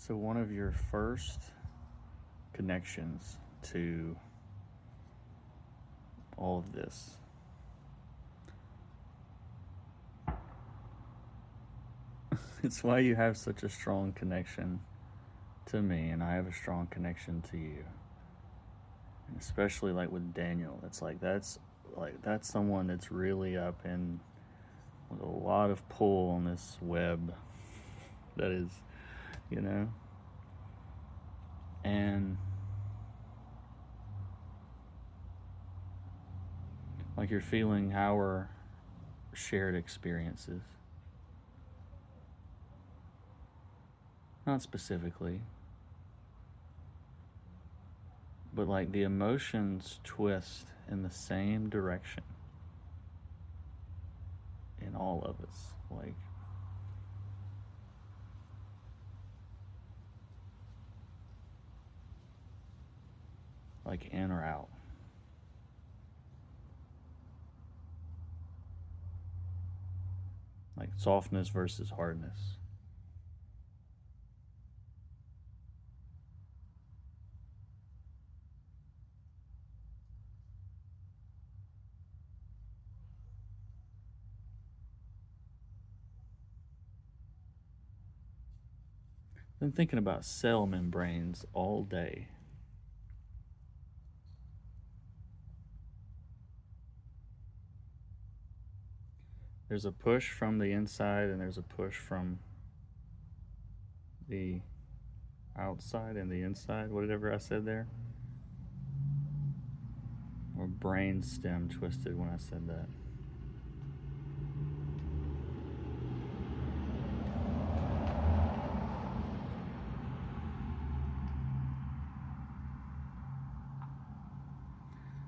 So, one of your first connections to all of this, it's why you have such a strong connection to me, and I have a strong connection to you. And especially like with Daniel, it's that's someone that's really up in with a lot of pull on this web that is, you know, and like you're feeling our shared experiences. Not specifically, but like the emotions twist in the same direction in all of us. Like in or out. Like softness versus hardness. Been thinking about cell membranes all day. There's a push from the inside and there's a push from the outside and the inside, whatever I said there. Or brain stem twisted when I said that.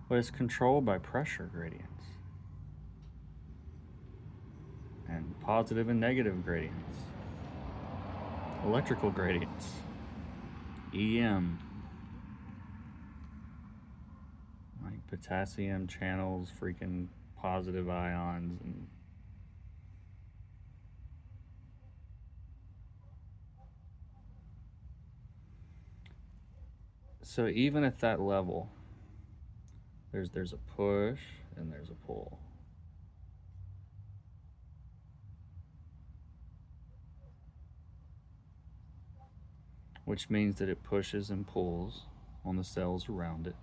But it's controlled by pressure gradients and positive and negative gradients, electrical gradients, EM, like potassium channels, freaking positive ions, and so even at that level, there's a push and there's a pull. Which means that it pushes and pulls on the cells around it.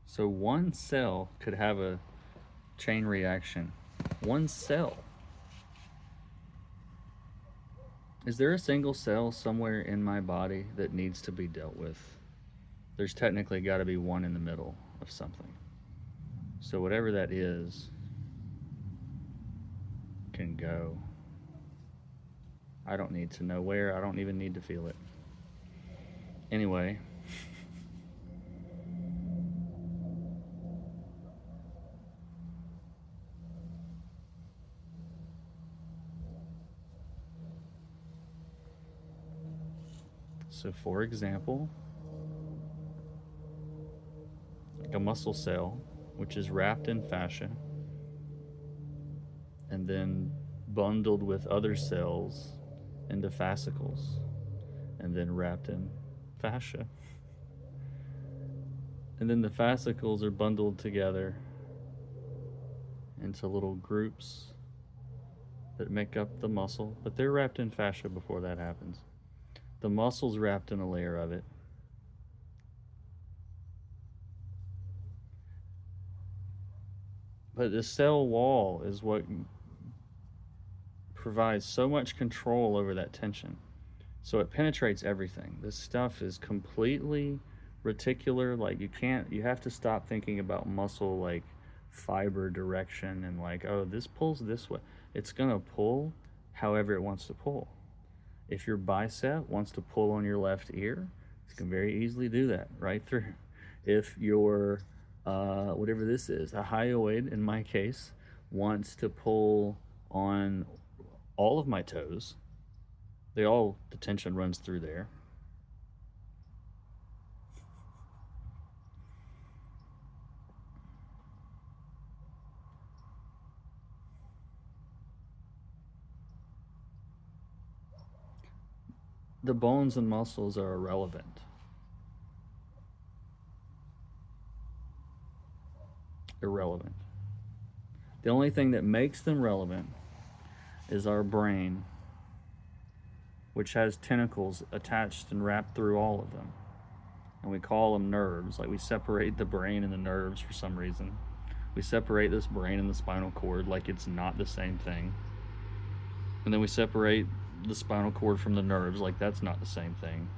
So one cell could have a chain reaction. One cell. Is there a single cell somewhere in my body that needs to be dealt with? There's technically got to be one in the middle of something. So whatever that is can go. I don't need to know where. I don't even need to feel it. Anyway. So for example, like a muscle cell, which is wrapped in fascia and then bundled with other cells into fascicles and then wrapped in fascia. And then the fascicles are bundled together into little groups that make up the muscle, but they're wrapped in fascia before that happens. The muscle's wrapped in a layer of it. But the cell wall is what provides so much control over that tension. So it penetrates everything. This stuff is completely reticular. Like you have to stop thinking about muscle like fiber direction and like, oh, this pulls this way. It's going to pull however it wants to pull. If your bicep wants to pull on your left ear, it can very easily do that right through. If your, whatever this is, a hyoid in my case, wants to pull on all of my toes, the tension runs through there. the bones and muscles are irrelevant. Irrelevant. The only thing that makes them relevant is our brain, which has tentacles attached and wrapped through all of them. And we call them nerves. Like, we separate the brain and the nerves for some reason. We separate this brain and the spinal cord like it's not the same thing. And then we separate the spinal cord from the nerves like that's not the same thing.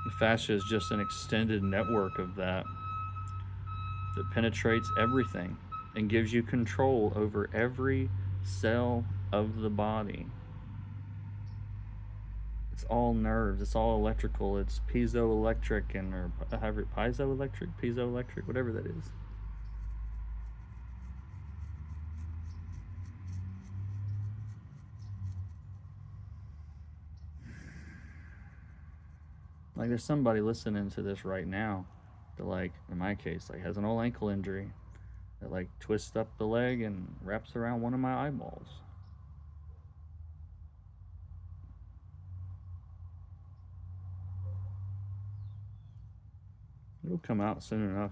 The fascia is just an extended network of that penetrates everything and gives you control over every cell of the body. It's all nerves, it's all electrical, it's piezoelectric or piezoelectric, whatever that is. Like, there's somebody listening to this right now that, like, in my case, like, has an old ankle injury that, like, twists up the leg and wraps around one of my eyeballs. It'll come out soon enough.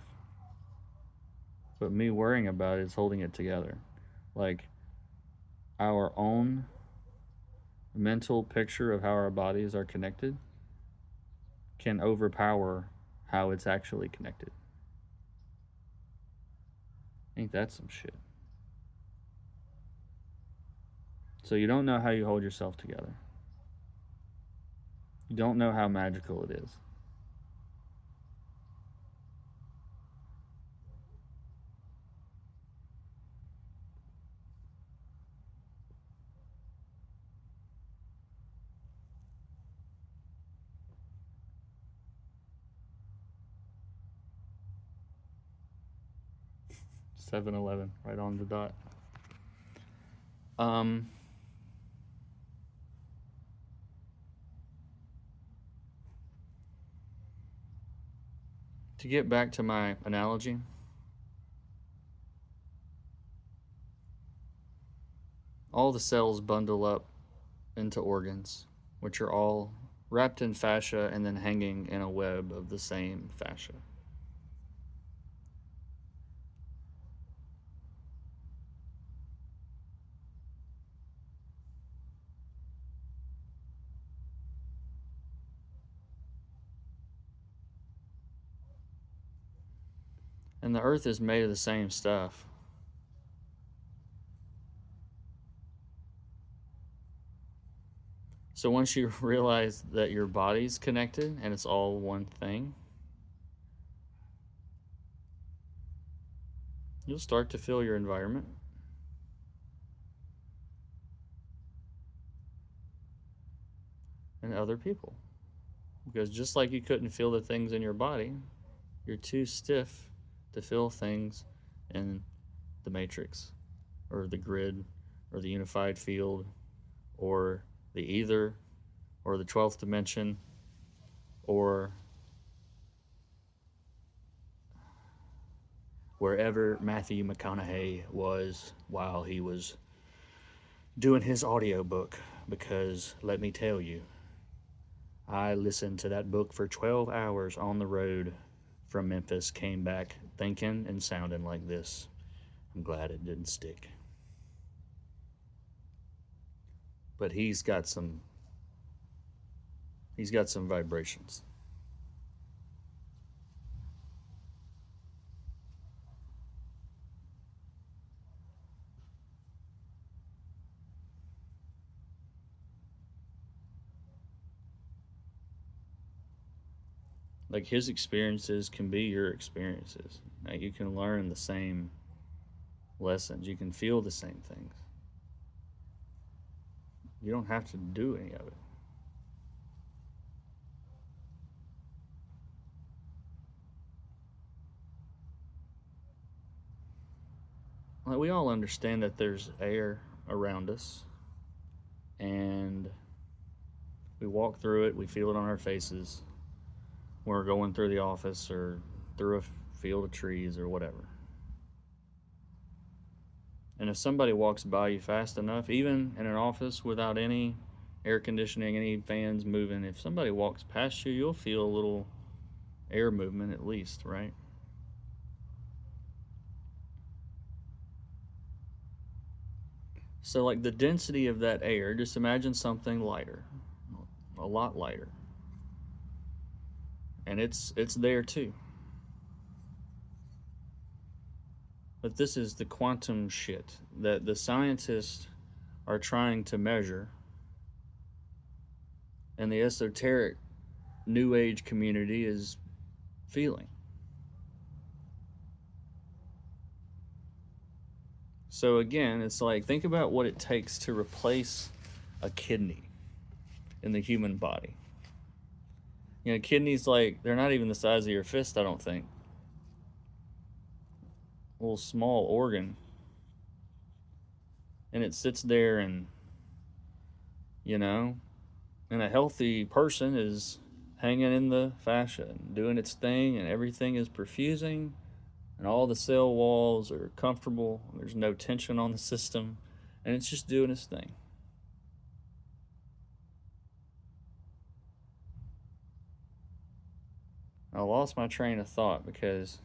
But me worrying about it is holding it together. Like, our own mental picture of how our bodies are connected can overpower how it's actually connected. Ain't that some shit? So you don't know how you hold yourself together. You don't know how magical it is. (7-11) right on the dot. To get back to my analogy, all the cells bundle up into organs, which are all wrapped in fascia and then hanging in a web of the same fascia. And the earth is made of the same stuff. So once you realize that your body's connected and it's all one thing, you'll start to feel your environment. And other people. Because just like you couldn't feel the things in your body, you're too stiff to feel things in the matrix or the grid or the unified field or the ether or the 12th dimension or wherever Matthew McConaughey was while he was doing his audiobook. Because let me tell you, I listened to that book for 12 hours on the road from Memphis, came back thinking and sounding like this. I'm glad it didn't stick. But he's got some vibrations. Like, his experiences can be your experiences. Like, you can learn the same lessons. You can feel the same things. You don't have to do any of it. Like, we all understand that there's air around us, and we walk through it, we feel it on our faces when we're going through the office or through a field of trees or whatever. And if somebody walks by you fast enough, even in an office without any air conditioning, any fans moving, if somebody walks past you, you'll feel a little air movement at least, right? So, like the density of that air, just imagine something lighter, a lot lighter, and it's there too. But this is the quantum shit that the scientists are trying to measure, and the esoteric New Age community is feeling. So again, it's like think about what it takes to replace a kidney in the human body. You know, kidneys, like, they're not even the size of your fist, I don't think. A little small organ. And it sits there and, you know, and a healthy person is hanging in the fascia and doing its thing, and everything is perfusing, and all the cell walls are comfortable. There's no tension on the system, and it's just doing its thing. I lost my train of thought because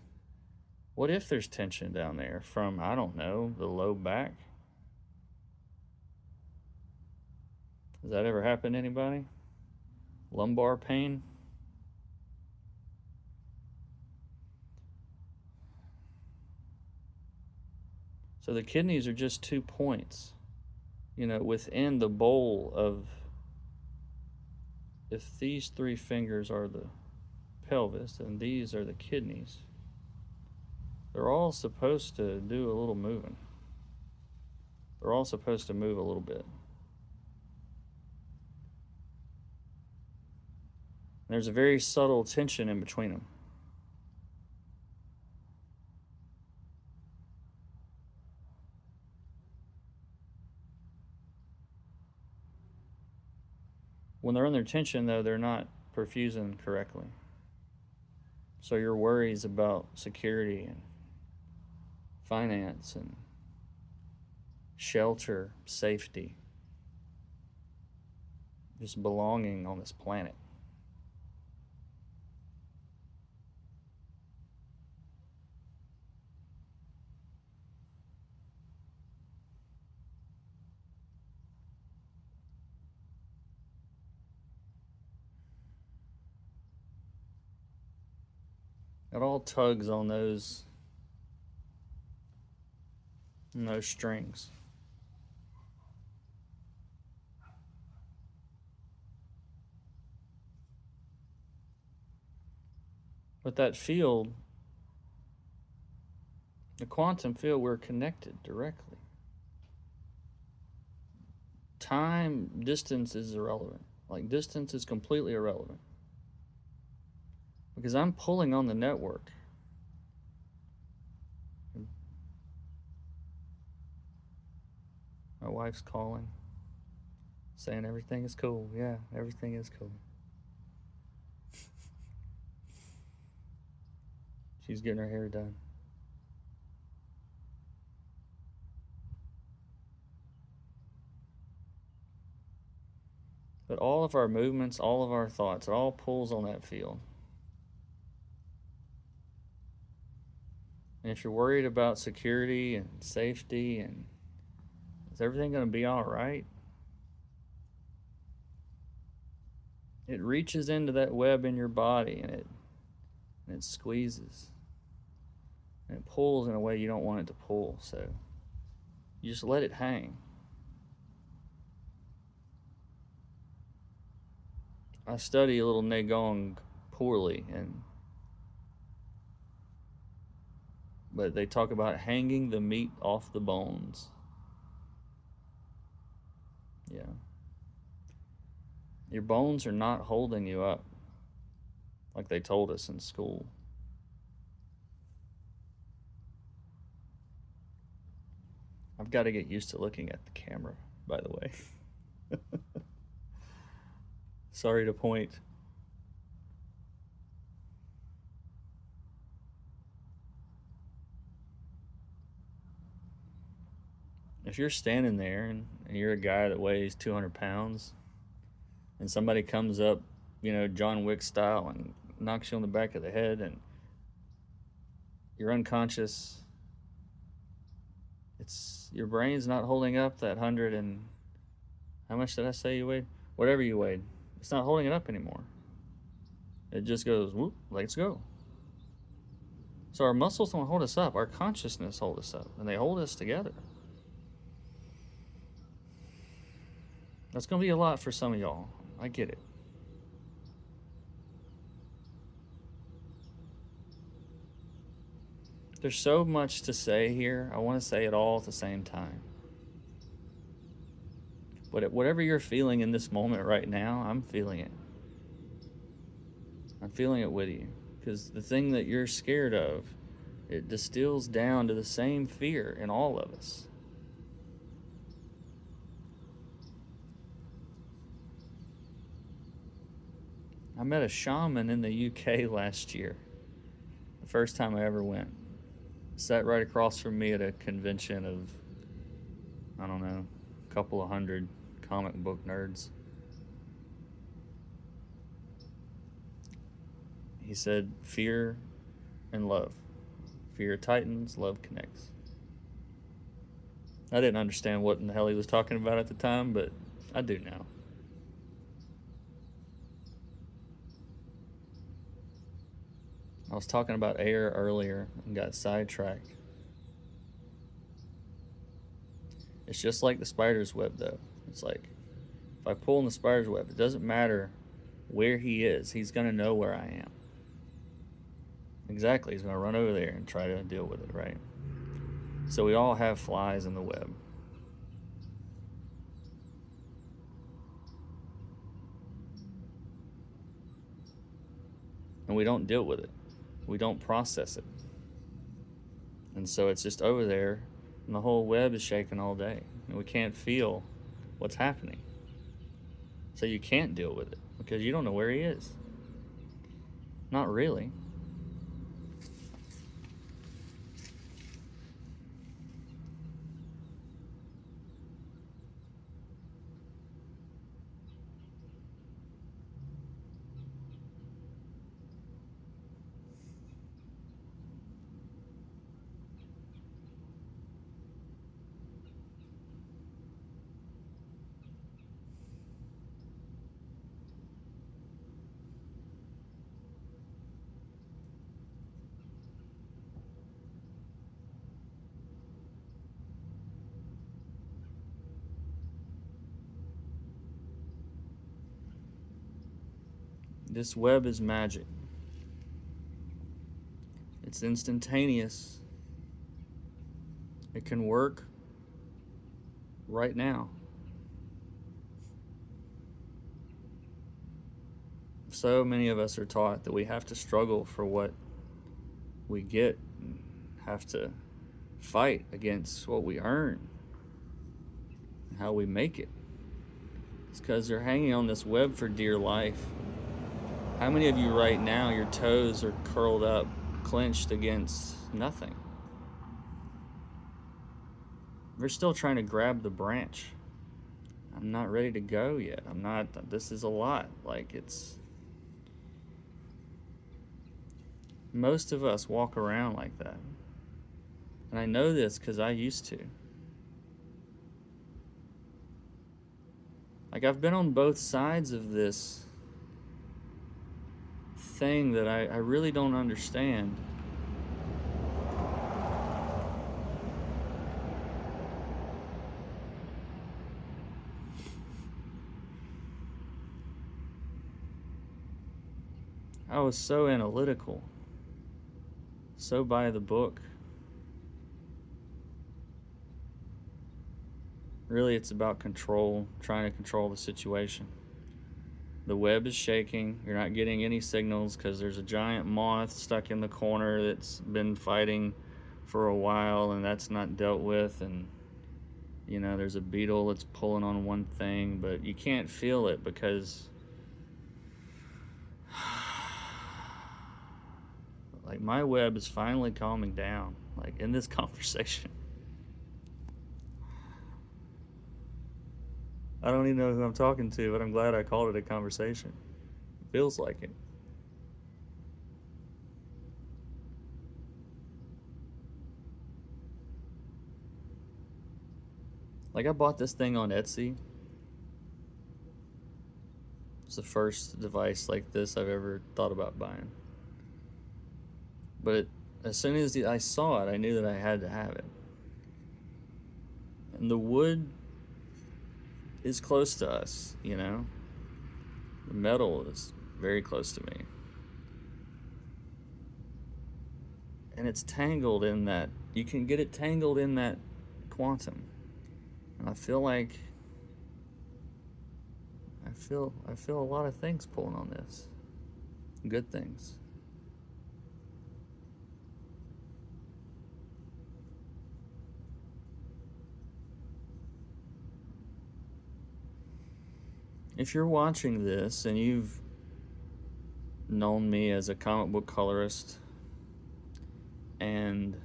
what if there's tension down there from, I don't know, the low back? Has that ever happened to anybody? Lumbar pain? So the kidneys are just 2 points, you know, within the bowl of, if these 3 fingers are the pelvis and these are the kidneys, they're all supposed to do a little moving. They're all supposed to move a little bit. There's a very subtle tension in between them. When they're under tension, though, they're not perfusing correctly. So your worries about security and finance and shelter, safety, just belonging on this planet. It all tugs on those strings. But that field, the quantum field, we're connected directly. Time, distance is irrelevant. Like, distance is completely irrelevant. Because I'm pulling on the network. My wife's calling, saying everything is cool. Yeah, everything is cool. She's getting her hair done. But all of our movements, all of our thoughts, it all pulls on that field. And if you're worried about security and safety and is everything going to be all right? It reaches into that web in your body and it squeezes. And it pulls in a way you don't want it to pull. So you just let it hang. I study a little Neigong poorly, but they talk about hanging the meat off the bones. Yeah. Your bones are not holding you up like they told us in school. I've got to get used to looking at the camera, by the way. Sorry to point. If you're standing there and you're a guy that weighs 200 pounds and somebody comes up, John Wick style and knocks you on the back of the head and you're unconscious, it's your brain's not holding up that 100 and how much did I say you weighed? Whatever you weighed. It's not holding it up anymore. It just goes, whoop, let's go. So our muscles don't hold us up. Our consciousness holds us up, and they hold us together. That's going to be a lot for some of y'all. I get it. There's so much to say here. I want to say it all at the same time. But whatever you're feeling in this moment right now, I'm feeling it. I'm feeling it with you. Because the thing that you're scared of, it distills down to the same fear in all of us. I met a shaman in the UK last year. The first time I ever went. Sat right across from me at a convention of, I don't know, a couple of hundred comic book nerds. He said, fear and love. Fear tightens, love connects. I didn't understand what in the hell he was talking about at the time, but I do now. I was talking about air earlier and got sidetracked. It's just like the spider's web, though. It's like, if I pull in the spider's web, it doesn't matter where he is. He's going to know where I am. Exactly. He's going to run over there and try to deal with it, right? So we all have flies in the web. And we don't deal with it. We don't process it. And so it's just over there, and the whole web is shaking all day. And we can't feel what's happening. So you can't deal with it because you don't know where he is. Not really. This web is magic. It's instantaneous. It can work right now. So many of us are taught that we have to struggle for what we get, and have to fight against what we earn, and how we make it. It's because they're hanging on this web for dear life. How many of you right now, your toes are curled up, clenched against nothing? We're still trying to grab the branch. I'm not ready to go yet. This is a lot. Most of us walk around like that. And I know this because I used to. I've been on both sides of this thing that I really don't understand. I was so analytical, so by the book. Really, it's about control, trying to control the situation. The web is shaking. You're not getting any signals because there's a giant moth stuck in the corner that's been fighting for a while, and that's not dealt with. And, there's a beetle that's pulling on one thing, but you can't feel it because my web is finally calming down, in this conversation. I don't even know who I'm talking to, but I'm glad I called it a conversation. It feels like it. Like, I bought this thing on Etsy. It's the first device like this I've ever thought about buying. But as soon as I saw it, I knew that I had to have it. And the wood is close to us, you know? The metal is very close to me. And it's tangled in that, you can get it tangled in that quantum. And I feel like I feel a lot of things pulling on this. Good things. If you're watching this and you've known me as a comic book colorist and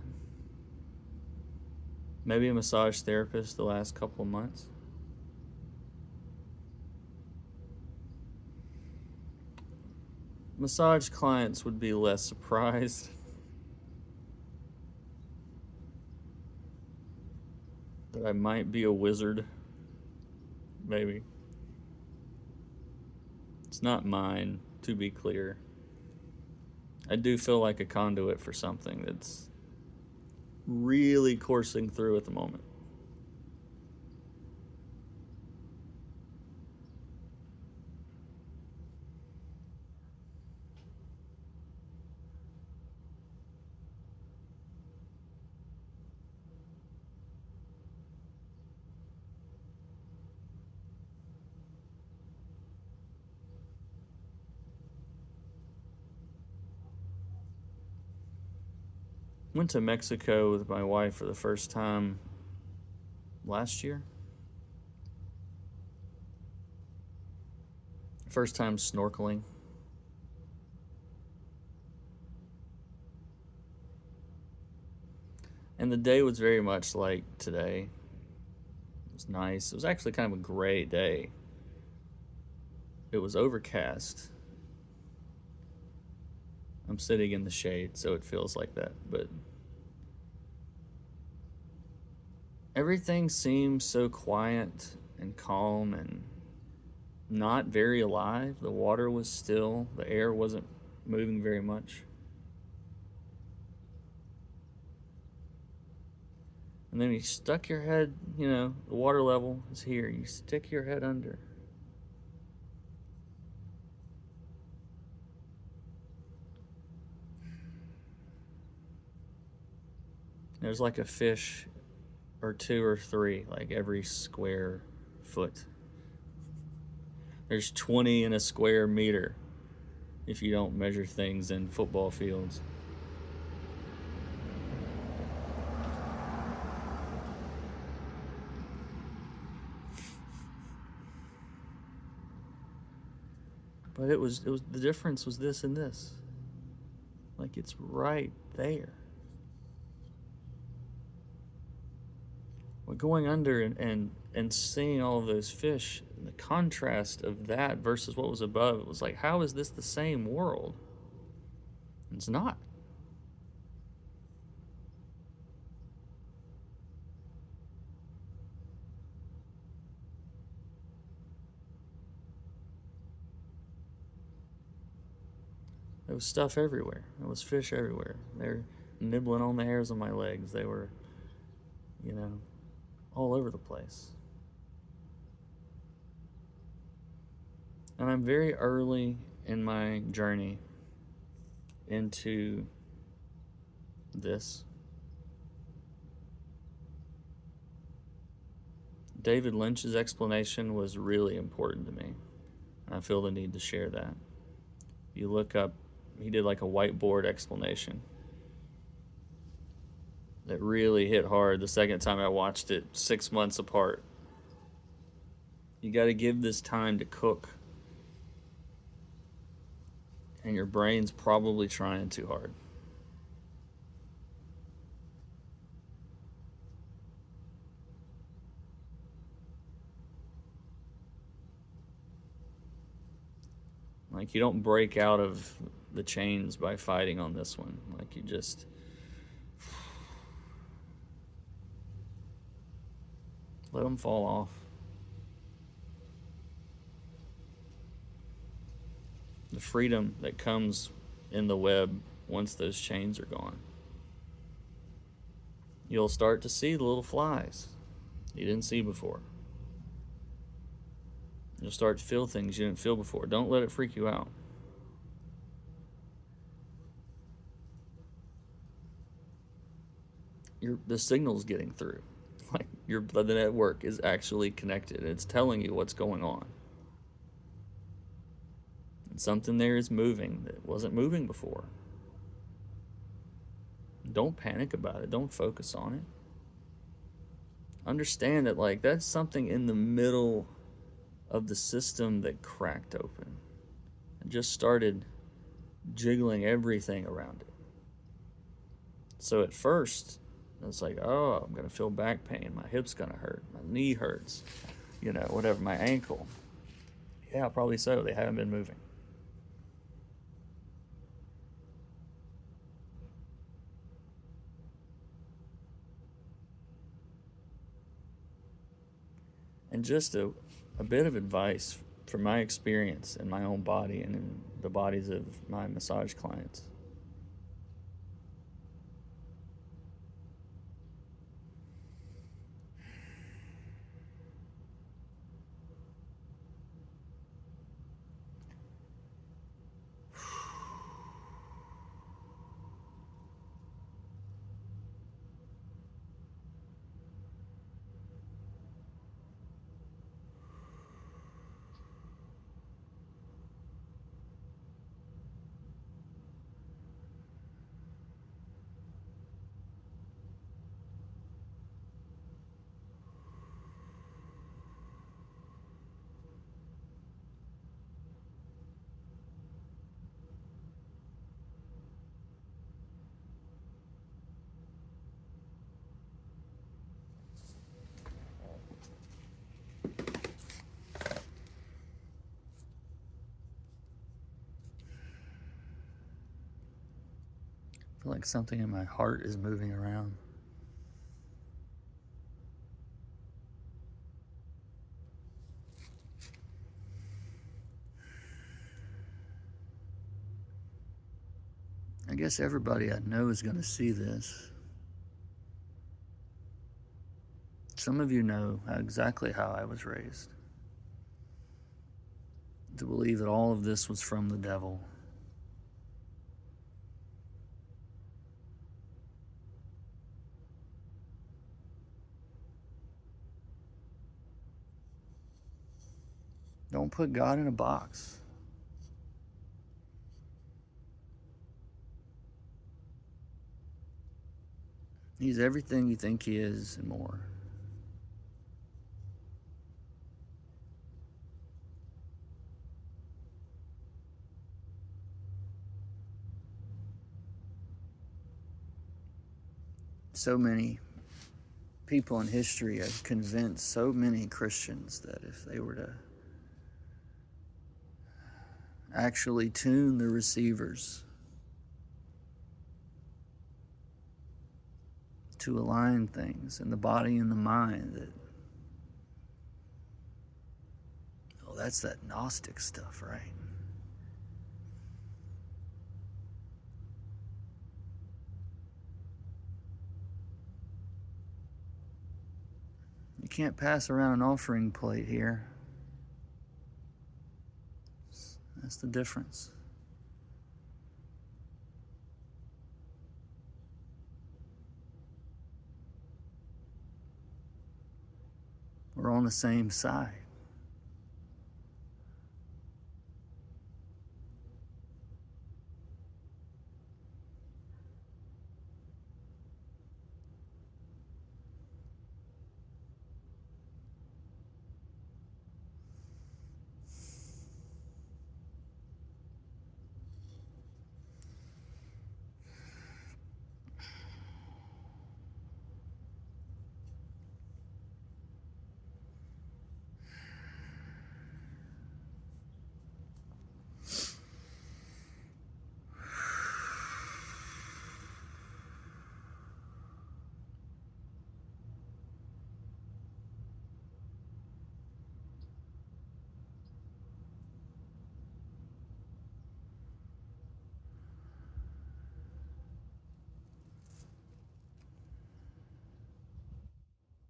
maybe a massage therapist the last couple of months, massage clients would be less surprised that I might be a wizard. Maybe. It's not mine, to be clear. I do feel like a conduit for something that's really coursing through at the moment. Went to Mexico with my wife for the first time last year. First time snorkeling. And the day was very much like today. It was nice. It was actually kind of a great day. It was overcast. I'm sitting in the shade, so it feels like that. But everything seemed so quiet and calm and not very alive. The water was still, the air wasn't moving very much. And then you stuck your head, you know, the water level is here. You stick your head under. There's like a fish or two or three, like every square foot. There's 20 in a square meter if you don't measure things in football fields. But it was the difference was this and this. Like, it's right there. We're going under and seeing all of those fish, the contrast of that versus what was above, it was like, how is this the same world? It's not. There was stuff everywhere. There was fish everywhere. They're nibbling on the hairs of my legs. They were, you know, all over the place. And I'm very early in my journey into this. David Lynch's explanation was really important to me. And I feel the need to share that. If you look up, he did like a whiteboard explanation that really hit hard the second time I watched it, 6 months apart. You got to give this time to cook. And your brain's probably trying too hard. Like, you don't break out of the chains by fighting on this one. Like, you just let them fall off. The freedom that comes in the web once those chains are gone. You'll start to see the little flies you didn't see before. You'll start to feel things you didn't feel before. Don't let it freak you out. The signal's getting through. Like, the network is actually connected. It's telling you what's going on. And something there is moving that wasn't moving before. Don't panic about it. Don't focus on it. Understand that, like, that's something in the middle of the system that cracked open and just started jiggling everything around it. So at first, it's like, oh, I'm going to feel back pain. My hip's going to hurt. My knee hurts. Whatever, my ankle. Yeah, probably so. They haven't been moving. And just a bit of advice from my experience in my own body and in the bodies of my massage clients. I feel like something in my heart is moving around. I guess everybody I know is going to see this. Some of you know exactly how I was raised. To believe that all of this was from the devil. Don't put God in a box. He's everything you think he is and more. So many people in history have convinced so many Christians that if they were to actually tune the receivers to align things in the body and the mind, that, oh, that's that Gnostic stuff, right? You can't pass around an offering plate here. That's the difference. We're on the same side.